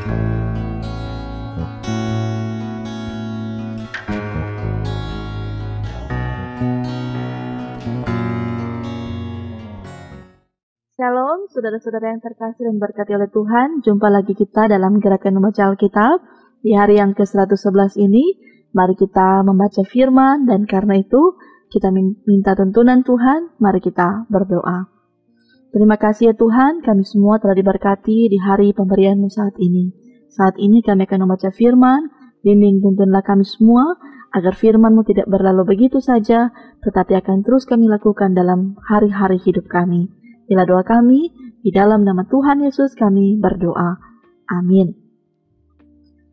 Shalom, saudara-saudara yang terkasih dan berkati oleh Tuhan. Jumpa lagi kita dalam gerakan membaca Alkitab. Di hari yang ke-111 ini, mari kita membaca firman, dan karena itu kita minta tuntunan Tuhan. Mari kita berdoa. Terima kasih ya Tuhan, kami semua telah diberkati di hari pemberian-Mu saat ini. Saat ini kami akan membaca firman, bimbing tuntunlah kami semua, agar firman-Mu tidak berlalu begitu saja, tetapi akan terus kami lakukan dalam hari-hari hidup kami. Inilah doa kami, di dalam nama Tuhan Yesus kami berdoa. Amin.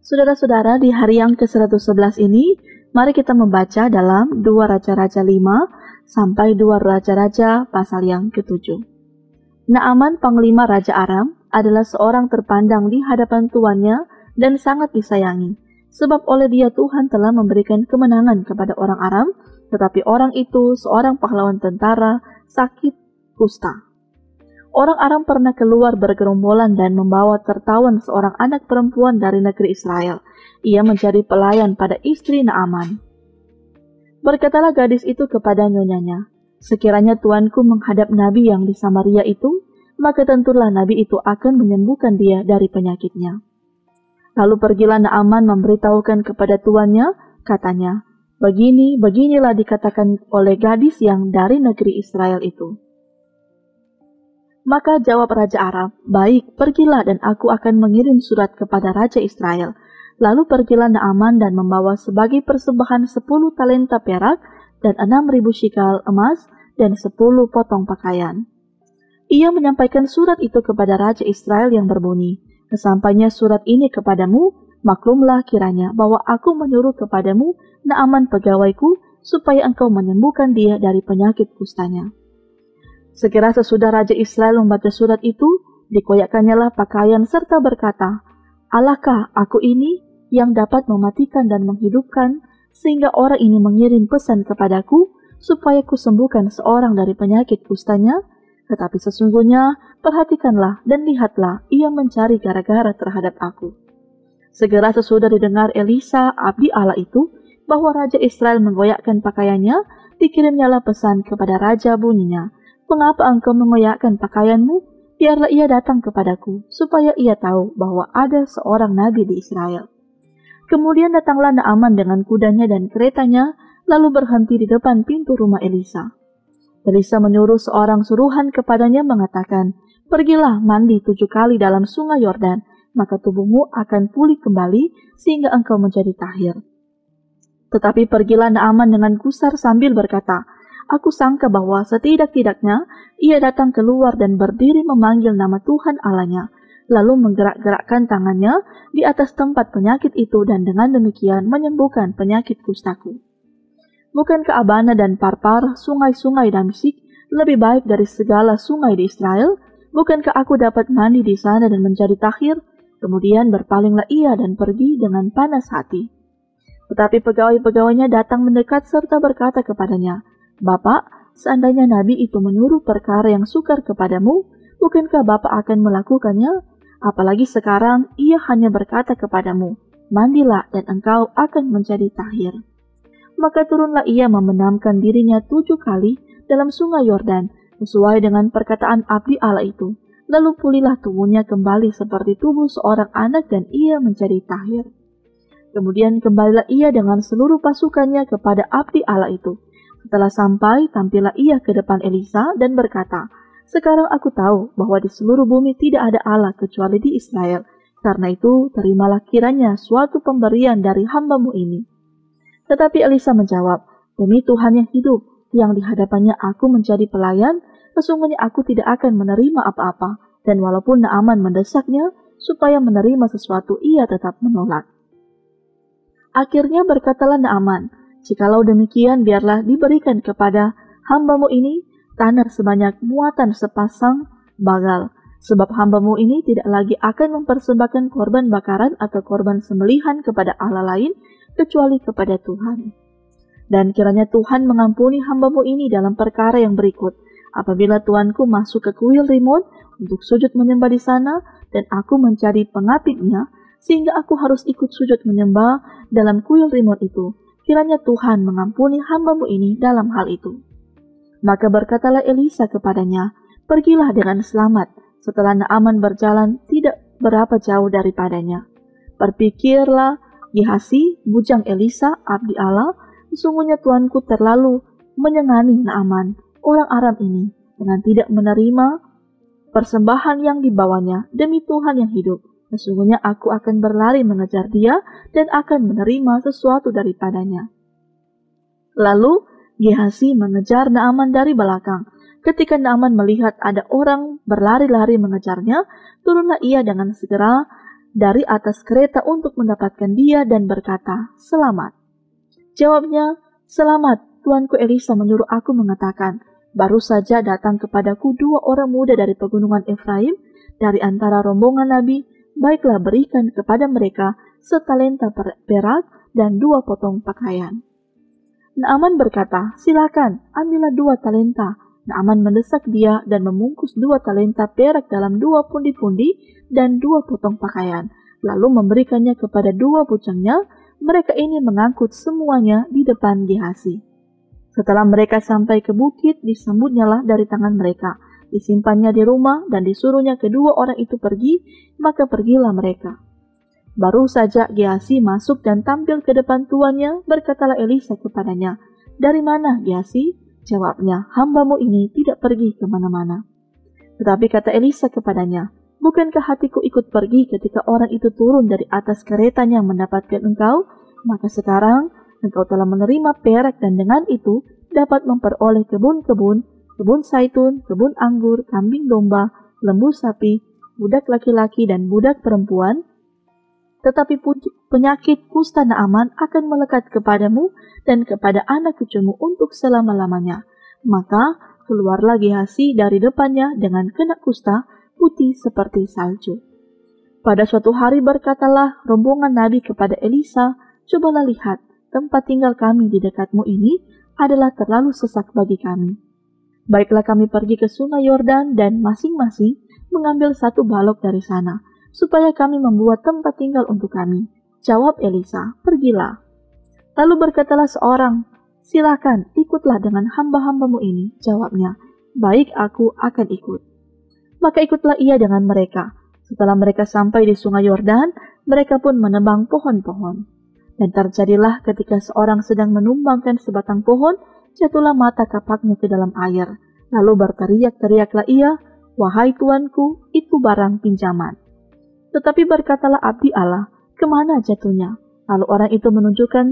Saudara-saudara, di hari yang ke-111 ini, mari kita membaca dalam 2 Raja-Raja 5 sampai 2 Raja-Raja pasal yang ke-7. Naaman, panglima Raja Aram, adalah seorang terpandang di hadapan tuannya dan sangat disayangi, sebab oleh dia Tuhan telah memberikan kemenangan kepada orang Aram, tetapi orang itu, seorang pahlawan tentara, sakit kusta. Orang Aram pernah keluar bergerombolan dan membawa tertawan seorang anak perempuan dari negeri Israel. Ia menjadi pelayan pada istri Naaman. Berkatalah gadis itu kepada nyonyanya, "Sekiranya tuanku menghadap nabi yang di Samaria itu, maka tentulah nabi itu akan menyembuhkan dia dari penyakitnya." Lalu pergilah Naaman memberitahukan kepada tuannya, katanya, beginilah dikatakan oleh gadis yang dari negeri Israel itu." Maka jawab Raja Aram, "Baik, pergilah dan aku akan mengirim surat kepada Raja Israel." Lalu pergilah Naaman dan membawa sebagai persembahan 10 talenta perak dan 6.000 shikal emas dan 10 potong pakaian. Ia menyampaikan surat itu kepada Raja Israel yang berbunyi, "Sesampainya surat ini kepadamu, maklumlah kiranya bahwa aku menyuruh kepadamu Naaman pegawaiku supaya engkau menyembuhkan dia dari penyakit kustanya." Segera sesudah Raja Israel membaca surat itu, dikoyakkannyalah pakaian serta berkata, "Allahkah aku ini yang dapat mematikan dan menghidupkan, sehingga orang ini mengirim pesan kepadaku supaya kusembuhkan seorang dari penyakit kustanya? Tetapi sesungguhnya, perhatikanlah dan lihatlah, ia mencari gara-gara terhadap aku." Segera sesudah didengar Elisa, abdi Allah itu, bahwa Raja Israel menggoyakkan pakaiannya, dikirimnyalah pesan kepada Raja bunyinya, "Mengapa engkau mengoyakkan pakaianmu? Biarlah ia datang kepadaku, supaya ia tahu bahwa ada seorang nabi di Israel." Kemudian datanglah Naaman dengan kudanya dan keretanya, lalu berhenti di depan pintu rumah Elisa. Elisa menyuruh seorang suruhan kepadanya mengatakan, "Pergilah mandi 7 kali dalam sungai Yordan, maka tubuhmu akan pulih kembali sehingga engkau menjadi tahir." Tetapi pergilah Naaman dengan gusar sambil berkata, "Aku sangka bahwa setidak-tidaknya ia datang keluar dan berdiri memanggil nama Tuhan Allahnya, lalu menggerak-gerakkan tangannya di atas tempat penyakit itu dan dengan demikian menyembuhkan penyakit kustaku. Bukankah Abana dan Parpar, sungai-sungai Damsyik, lebih baik dari segala sungai di Israel? Bukankah aku dapat mandi di sana dan menjadi tahir?" Kemudian berpalinglah ia dan pergi dengan panas hati. Tetapi pegawai-pegawainya datang mendekat serta berkata kepadanya, "Bapak, seandainya nabi itu menyuruh perkara yang sukar kepadamu, bukankah Bapak akan melakukannya? Apalagi sekarang ia hanya berkata kepadamu, 'Mandilah dan engkau akan menjadi tahir.'" Maka turunlah ia membenamkan dirinya 7 kali dalam sungai Yordan, sesuai dengan perkataan abdi Allah itu. Lalu pulihlah tubuhnya kembali seperti tubuh seorang anak dan ia menjadi tahir. Kemudian kembalilah ia dengan seluruh pasukannya kepada abdi Allah itu. Setelah sampai, tampillah ia ke depan Elisa dan berkata, "Sekarang aku tahu bahwa di seluruh bumi tidak ada Allah kecuali di Israel. Karena itu, terimalah kiranya suatu pemberian dari hamba-Mu ini." Tetapi Elisa menjawab, "Demi Tuhan yang hidup, yang di hadapannya aku menjadi pelayan, sesungguhnya aku tidak akan menerima apa-apa." Dan walaupun Naaman mendesaknya supaya menerima sesuatu, ia tetap menolak. Akhirnya berkatalah Naaman, "Jikalau demikian, biarlah diberikan kepada hamba-Mu ini tanah sebanyak muatan sepasang bagal, sebab hamba-Mu ini tidak lagi akan mempersembahkan korban bakaran atau korban sembelihan kepada Allah lain, kecuali kepada Tuhan. Dan kiranya Tuhan mengampuni hamba-Mu ini dalam perkara yang berikut, apabila tuanku masuk ke kuil Rimon untuk sujud menyembah di sana, dan aku menjadi pengapitnya, sehingga aku harus ikut sujud menyembah dalam kuil Rimon itu. Kiranya Tuhan mengampuni hamba-Mu ini dalam hal itu." Maka berkatalah Elisa kepadanya, "Pergilah dengan selamat." Setelah Naaman berjalan tidak berapa jauh daripadanya. Berpikirlah Gehazi, bujang Elisa, abdi Allah, "Sesungguhnya tuanku terlalu menyengani Naaman, orang Aram ini, dengan tidak menerima persembahan yang dibawanya. Demi Tuhan yang hidup, sesungguhnya aku akan berlari mengejar dia dan akan menerima sesuatu daripadanya." Lalu Gehazi mengejar Naaman dari belakang. Ketika Naaman melihat ada orang berlari-lari mengejarnya, turunlah ia dengan segera dari atas kereta untuk mendapatkan dia dan berkata, "Selamat." Jawabnya, "Selamat, tuanku Elisa menyuruh aku mengatakan, baru saja datang kepadaku 2 orang muda dari pegunungan Efraim, dari antara rombongan Nabi, baiklah berikan kepada mereka setalenta perak dan 2 potong pakaian." Naaman berkata, "Silakan, ambillah 2 talenta." Naaman mendesak dia dan membungkus 2 talenta perak dalam 2 pundi-pundi dan 2 potong pakaian, lalu memberikannya kepada 2 bujangnya. Mereka ini mengangkut semuanya di depan Gehazi. Setelah mereka sampai ke bukit, disambutnyalah dari tangan mereka, disimpannya di rumah dan disuruhnya kedua orang itu pergi, maka pergilah mereka. Baru saja Gehazi masuk dan tampil ke depan tuannya, berkatalah Elisa kepadanya, "Dari mana, Gehazi?" Jawabnya, "Hamba-Mu ini tidak pergi kemana-mana." Tetapi kata Elisa kepadanya, "Bukankah hatiku ikut pergi ketika orang itu turun dari atas keretanya mendapatkan engkau? Maka sekarang engkau telah menerima perak dan dengan itu dapat memperoleh kebun-kebun, kebun zaitun, kebun anggur, kambing domba, lembu sapi, budak laki-laki dan budak perempuan. Tetapi penyakit kusta Naaman akan melekat kepadamu dan kepada anak cucumu untuk selama-lamanya." Maka keluarlah Gehazi dari depannya dengan kena kusta putih seperti salju. Pada suatu hari berkatalah rombongan Nabi kepada Elisa, "Cobalah lihat, tempat tinggal kami di dekatmu ini adalah terlalu sesak bagi kami. Baiklah kami pergi ke sungai Yordan dan masing-masing mengambil 1 balok dari sana, supaya kami membuat tempat tinggal untuk kami." Jawab Elisa, "Pergilah." Lalu berkatalah seorang, "Silakan, ikutlah dengan hamba-hamba-Mu ini." Jawabnya, "Baik, aku akan ikut." Maka ikutlah ia dengan mereka. Setelah mereka sampai di sungai Yordan, mereka pun menebang pohon-pohon. Dan terjadilah ketika seorang sedang menumbangkan sebatang pohon, jatuhlah mata kapaknya ke dalam air. Lalu berteriak-teriaklah ia, "Wahai tuanku, itu barang pinjaman." Tetapi berkatalah abdi Allah, "Kemana jatuhnya?" Lalu orang itu menunjukkan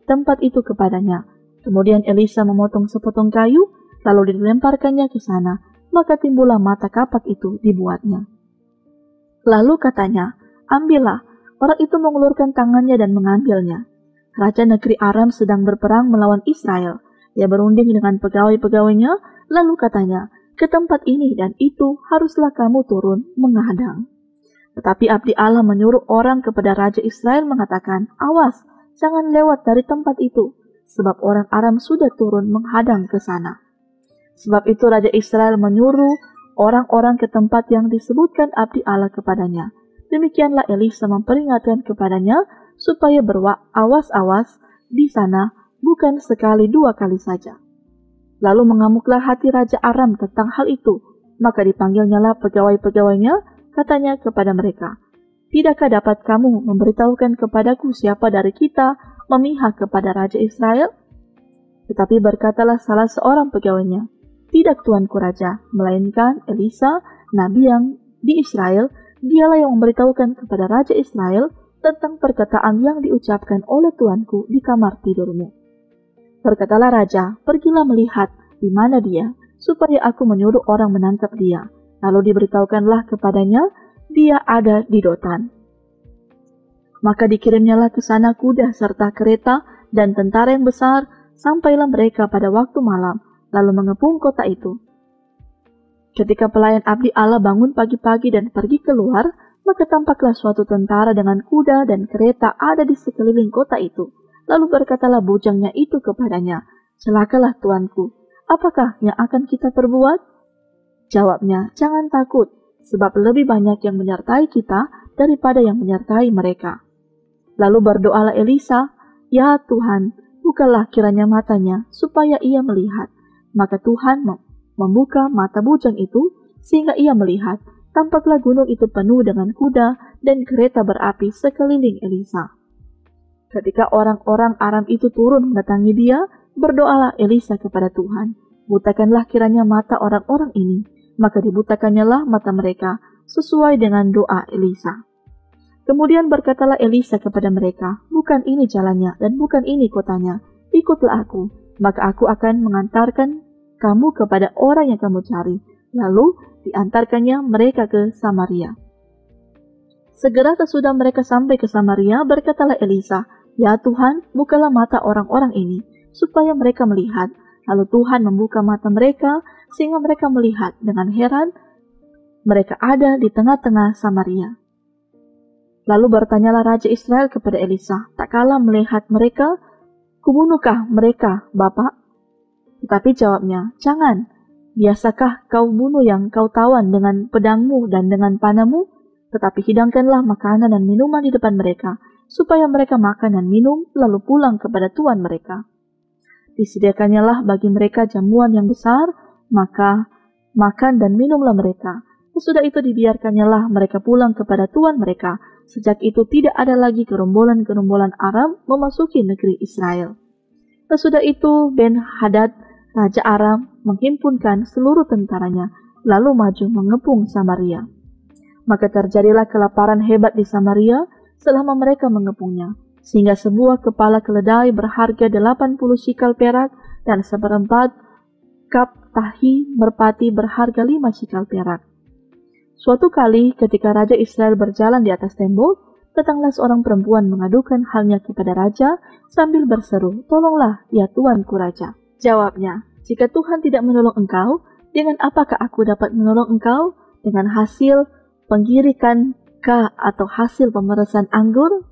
tempat itu kepadanya. Kemudian Elisa memotong sepotong kayu, lalu dilemparkannya ke sana, maka timbullah mata kapak itu dibuatnya. Lalu katanya, "Ambillah." Orang itu mengulurkan tangannya dan mengambilnya. Raja negeri Aram sedang berperang melawan Israel. Dia berunding dengan pegawai-pegawainya, lalu katanya, "Ke tempat ini dan itu haruslah kamu turun menghadang." Tetapi abdi Allah menyuruh orang kepada Raja Israel mengatakan, "Awas, jangan lewat dari tempat itu, sebab orang Aram sudah turun menghadang ke sana." Sebab itu Raja Israel menyuruh orang-orang ke tempat yang disebutkan abdi Allah kepadanya. Demikianlah Elisa memperingatkan kepadanya supaya berawas-awas di sana, bukan sekali 2 kali saja. Lalu mengamuklah hati Raja Aram tentang hal itu, maka dipanggilnyalah pegawai-pegawainya, katanya kepada mereka, "Tidakkah dapat kamu memberitahukan kepadaku siapa dari kita memihak kepada Raja Israel?" Tetapi berkatalah salah seorang pegawainya, "Tidak, tuanku Raja, melainkan Elisa, nabi yang di Israel, dialah yang memberitahukan kepada Raja Israel tentang perkataan yang diucapkan oleh tuanku di kamar tidurmu." Berkatalah Raja, "Pergilah melihat di mana dia, supaya aku menyuruh orang menangkap dia." Lalu diberitahukanlah kepadanya, dia ada di Dotan. Maka dikirimnyalah ke sana kuda serta kereta dan tentara yang besar, sampailah mereka pada waktu malam, lalu mengepung kota itu. Ketika pelayan abdi Allah bangun pagi-pagi dan pergi keluar, maka tampaklah suatu tentara dengan kuda dan kereta ada di sekeliling kota itu. Lalu berkatalah bujangnya itu kepadanya, "Celakalah tuanku, apakah yang akan kita perbuat?" Jawabnya, "Jangan takut, sebab lebih banyak yang menyertai kita daripada yang menyertai mereka. Lalu berdoalah Elisa, "Ya Tuhan, bukalah kiranya matanya supaya ia melihat." Maka Tuhan membuka mata bujang itu sehingga ia melihat. Tampaklah gunung itu penuh dengan kuda dan kereta berapi sekeliling Elisa. Ketika orang-orang Aram itu turun mendatangi dia, berdoalah Elisa kepada Tuhan, "Butakanlah kiranya mata orang-orang ini." Maka dibutakannya lah mata mereka sesuai dengan doa Elisa. Kemudian berkatalah Elisa kepada mereka, "Bukan ini jalannya dan bukan ini kotanya. Ikutlah aku, maka aku akan mengantarkan kamu kepada orang yang kamu cari." Lalu diantarkannya mereka ke Samaria. Segera sesudah mereka sampai ke Samaria, berkatalah Elisa, "Ya Tuhan, bukalah mata orang-orang ini, supaya mereka melihat." Lalu Tuhan membuka mata mereka, sehingga mereka melihat. Dengan heran, mereka ada di tengah-tengah Samaria. Lalu bertanyalah Raja Israel kepada Elisa, "Tak kalah melihat mereka, kubunuhkah mereka, Bapak?" Tetapi jawabnya, "Jangan. Biasakah kau bunuh yang kau tawan dengan pedangmu dan dengan panamu? Tetapi hidangkanlah makanan dan minuman di depan mereka, supaya mereka makan dan minum, lalu pulang kepada tuan mereka." Disediakannyalah bagi mereka jamuan yang besar, maka makan dan minumlah mereka. Sesudah itu dibiarkannyalah mereka pulang kepada tuan mereka. Sejak itu tidak ada lagi gerombolan-gerombolan Aram memasuki negeri Israel. Sesudah itu Ben-Hadad, Raja Aram, menghimpunkan seluruh tentaranya, lalu maju mengepung Samaria. Maka terjadilah kelaparan hebat di Samaria selama mereka mengepungnya, sehingga sebuah kepala keledai berharga 80 shikal perak dan seperempat kap tahi merpati berharga 5 shikal perak. Suatu kali ketika Raja Israel berjalan di atas tembok, datanglah seorang perempuan mengadukan halnya kepada raja sambil berseru, "Tolonglah, ya tuanku raja." Jawabnya, "Jika Tuhan tidak menolong engkau, dengan apakah aku dapat menolong engkau? Dengan hasil penggirikan kah atau hasil pemerasan anggur?"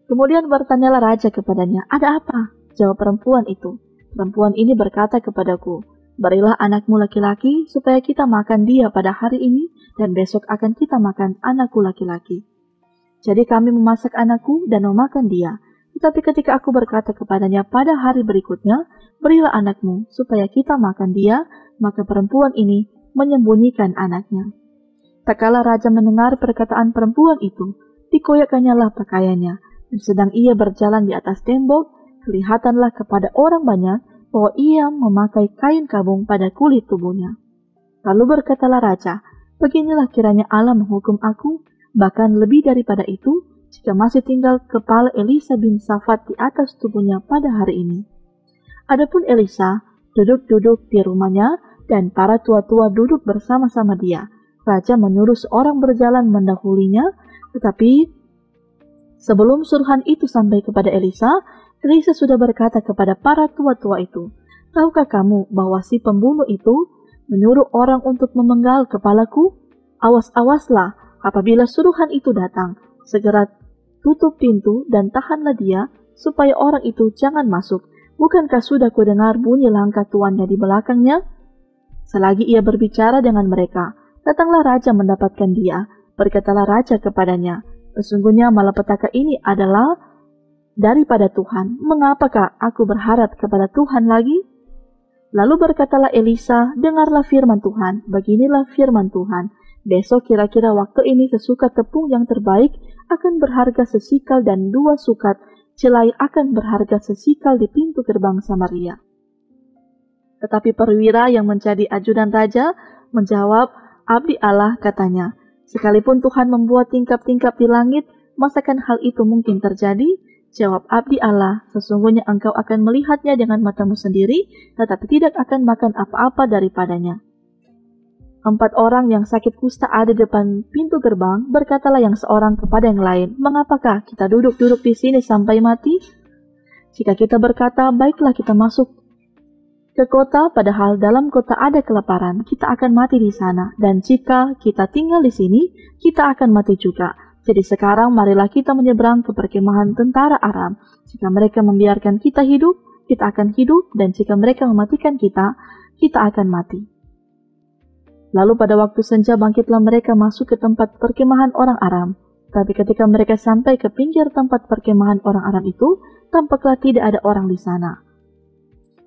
Kemudian bertanyalah raja kepadanya, "Ada apa?" Jawab perempuan itu, "Perempuan ini berkata kepadaku, berilah anakmu laki-laki supaya kita makan dia pada hari ini dan besok akan kita makan anakku laki-laki." Jadi kami memasak anakku dan memakan dia. Tetapi ketika aku berkata kepadanya pada hari berikutnya, berilah anakmu supaya kita makan dia, maka perempuan ini menyembunyikan anaknya. Tak kala raja mendengar perkataan perempuan itu, dikoyakkannyalah pakaiannya, dan sedang ia berjalan di atas tembok, kelihatanlah kepada orang banyak bahwa ia memakai kain kabung pada kulit tubuhnya. Lalu berkatalah raja, "Beginilah kiranya Allah menghukum aku, bahkan lebih daripada itu, jika masih tinggal kepala Elisa bin Safat di atas tubuhnya pada hari ini." Adapun Elisa duduk-duduk di rumahnya dan para tua-tua duduk bersama-sama dia. Raja menyuruh seorang berjalan mendahulunya, tetapi sebelum suruhan itu sampai kepada Elisa, Elisa sudah berkata kepada para tua-tua itu, "Tahukah kamu bahwa si pembunuh itu menyuruh orang untuk memenggal kepalaku? Awas-awaslah, apabila suruhan itu datang, segera tutup pintu dan tahanlah dia, supaya orang itu jangan masuk. Bukankah sudah kudengar bunyi langkah tuannya di belakangnya?" Selagi ia berbicara dengan mereka, datanglah raja mendapatkan dia. Berkatalah raja kepadanya, "Sesungguhnya malapetaka ini adalah daripada Tuhan. Mengapakah aku berharap kepada Tuhan lagi?" Lalu berkatalah Elisa, "Dengarlah firman Tuhan. Beginilah firman Tuhan. Besok kira-kira waktu ini sesukat tepung yang terbaik akan berharga sesikal dan 2 sukat celai akan berharga sesikal di pintu gerbang Samaria." Tetapi perwira yang menjadi ajudan raja menjawab, "Abdi Allah," katanya, "sekalipun Tuhan membuat tingkap-tingkap di langit, masakan hal itu mungkin terjadi?" Jawab abdi Allah, "Sesungguhnya engkau akan melihatnya dengan matamu sendiri, tetapi tidak akan makan apa-apa daripadanya." 4 orang yang sakit kusta ada di depan pintu gerbang. Berkatalah yang seorang kepada yang lain, "Mengapakah kita duduk-duduk di sini sampai mati? Jika kita berkata, baiklah kita masuk ke kota, padahal dalam kota ada kelaparan, kita akan mati di sana. Dan jika kita tinggal di sini, kita akan mati juga. Jadi sekarang marilah kita menyeberang ke perkemahan tentara Aram. Jika mereka membiarkan kita hidup, kita akan hidup. Dan jika mereka mematikan kita, kita akan mati." Lalu pada waktu senja bangkitlah mereka masuk ke tempat perkemahan orang Aram. Tapi ketika mereka sampai ke pinggir tempat perkemahan orang Aram itu, tampaklah tidak ada orang di sana.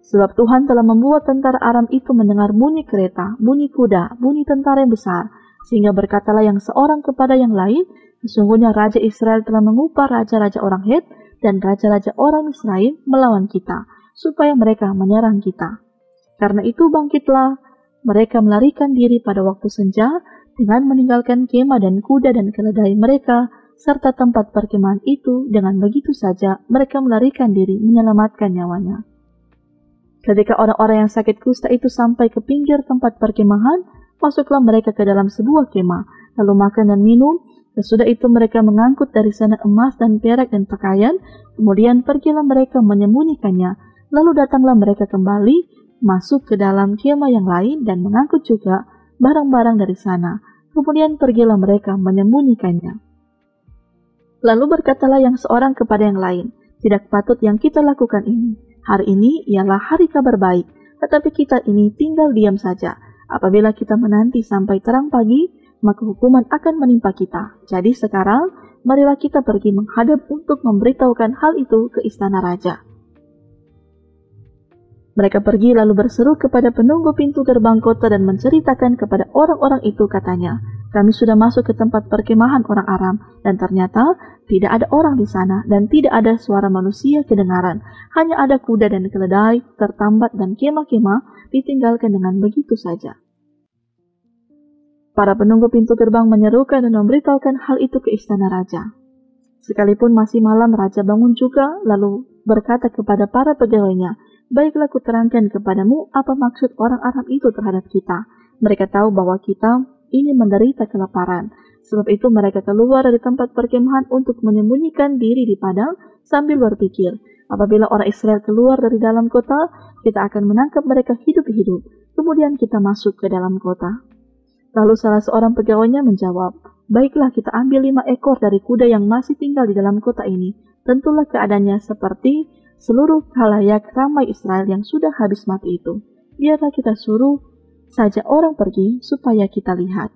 Sebab Tuhan telah membuat tentara Aram itu mendengar bunyi kereta, bunyi kuda, bunyi tentara yang besar, sehingga berkatalah yang seorang kepada yang lain, sesungguhnya Raja Israel telah mengupah raja-raja orang Het dan raja-raja orang Misraim melawan kita, supaya mereka menyerang kita. Karena itu bangkitlah mereka melarikan diri pada waktu senja dengan meninggalkan kemah dan kuda dan keledai mereka, serta tempat perkemahan itu. Dengan begitu saja mereka melarikan diri menyelamatkan nyawanya. Ketika orang-orang yang sakit kusta itu sampai ke pinggir tempat perkemahan, masuklah mereka ke dalam sebuah kemah, lalu makan dan minum. Sesudah itu mereka mengangkut dari sana emas dan perak dan pakaian, kemudian pergilah mereka menyembunyikannya. Lalu datanglah mereka kembali, masuk ke dalam kemah yang lain dan mengangkut juga barang-barang dari sana. Kemudian pergilah mereka menyembunyikannya. Lalu berkatalah yang seorang kepada yang lain, tidak patut yang kita lakukan ini. Hari ini ialah hari kabar baik, tetapi kita ini tinggal diam saja. Apabila kita menanti sampai terang pagi, maka hukuman akan menimpa kita. Jadi sekarang, marilah kita pergi menghadap untuk memberitahukan hal itu ke istana raja. Mereka pergi lalu berseru kepada penunggu pintu gerbang kota dan menceritakan kepada orang-orang itu, katanya, kami sudah masuk ke tempat perkemahan orang Aram, dan ternyata tidak ada orang di sana, dan tidak ada suara manusia kedengaran. Hanya ada kuda dan keledai tertambat dan kemah-kemah ditinggalkan dengan begitu saja. Para penunggu pintu gerbang menyerukan dan memberitahukan hal itu ke istana raja. Sekalipun masih malam, raja bangun juga, lalu berkata kepada para pegawainya, baiklah kuterangkan kepadamu apa maksud orang Aram itu terhadap kita. Mereka tahu bahwa kita ini menderita kelaparan. Sebab itu mereka keluar dari tempat perkemahan untuk menyembunyikan diri di padang sambil berpikir, apabila orang Israel keluar dari dalam kota, kita akan menangkap mereka hidup-hidup. Kemudian kita masuk ke dalam kota. Lalu salah seorang pegawainya menjawab, baiklah kita ambil 5 ekor dari kuda yang masih tinggal di dalam kota ini. Tentulah keadaannya seperti seluruh khalayak ramai Israel yang sudah habis mati itu. Biarlah kita suruh saja orang pergi supaya kita lihat.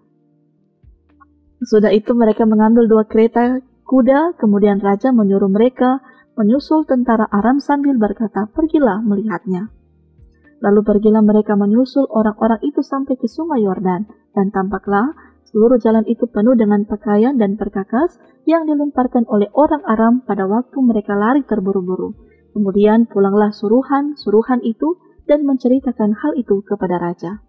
Sudah itu mereka mengambil 2 kereta kuda, kemudian raja menyuruh mereka menyusul tentara Aram sambil berkata, pergilah melihatnya. Lalu pergilah mereka menyusul orang-orang itu sampai ke sungai Yordan, dan tampaklah seluruh jalan itu penuh dengan pakaian dan perkakas yang dilemparkan oleh orang Aram pada waktu mereka lari terburu-buru. Kemudian pulanglah suruhan itu dan menceritakan hal itu kepada raja.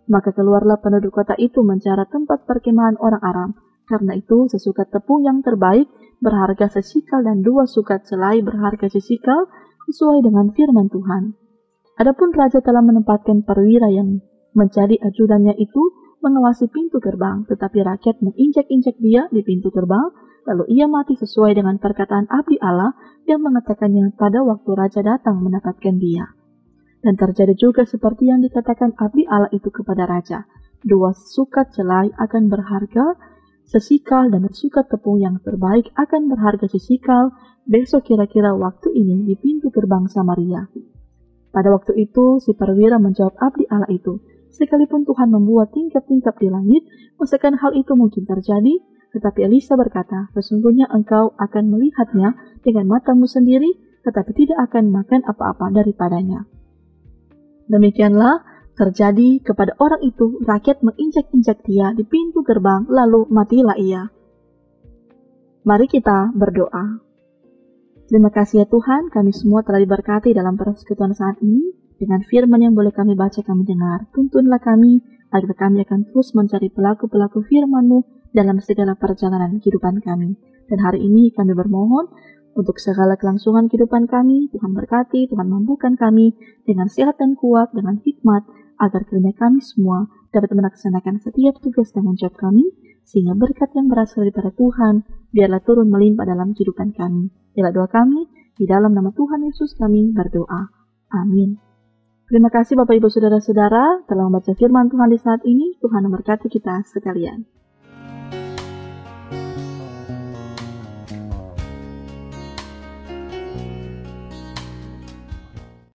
Maka keluarlah penduduk kota itu mencari tempat perkemahan orang Aram. Karena itu sesukat tepung yang terbaik berharga sesikal dan 2 sukat selai berharga sesikal sesuai dengan firman Tuhan. Adapun raja telah menempatkan perwira yang menjadi ajudannya itu mengawasi pintu gerbang, tetapi rakyat menginjak-injak dia di pintu gerbang, lalu ia mati sesuai dengan perkataan abdi Allah yang mengatakannya pada waktu raja datang mendapatkan dia. Dan terjadi juga seperti yang dikatakan abdi Allah itu kepada raja. 2 sukat selai akan berharga sesikal dan sukat tepung yang terbaik akan berharga sesikal besok kira-kira waktu ini di pintu gerbang Samaria. Pada waktu itu si perwira menjawab abdi Allah itu, sekalipun Tuhan membuat tingkap-tingkap di langit, masakan hal itu mungkin terjadi? Tetapi Elisa berkata, sesungguhnya engkau akan melihatnya dengan matamu sendiri, tetapi tidak akan makan apa-apa daripadanya. Demikianlah terjadi kepada orang itu, rakyat menginjak-injak dia di pintu gerbang, lalu matilah ia. Mari kita berdoa. Terima kasih ya Tuhan, kami semua telah diberkati dalam persekutuan saat ini, dengan firman yang boleh kami baca, kami dengar. Tuntunlah kami, agar kami akan terus mencari pelaku-pelaku firman-Mu dalam segala perjalanan kehidupan kami. Dan hari ini kami bermohon, untuk segala kelangsungan kehidupan kami, Tuhan berkati, Tuhan mampukan kami dengan sehat dan kuat, dengan hikmat, agar kiranya kami semua dapat melaksanakan setiap tugas dan tanggung jawab kami, sehingga berkat yang berasal daripada Tuhan, biarlah turun melimpah dalam kehidupan kami. Biarlah doa kami, di dalam nama Tuhan Yesus kami berdoa. Amin. Terima kasih Bapak Ibu Saudara-saudara telah membaca firman Tuhan di saat ini. Tuhan memberkati kita sekalian.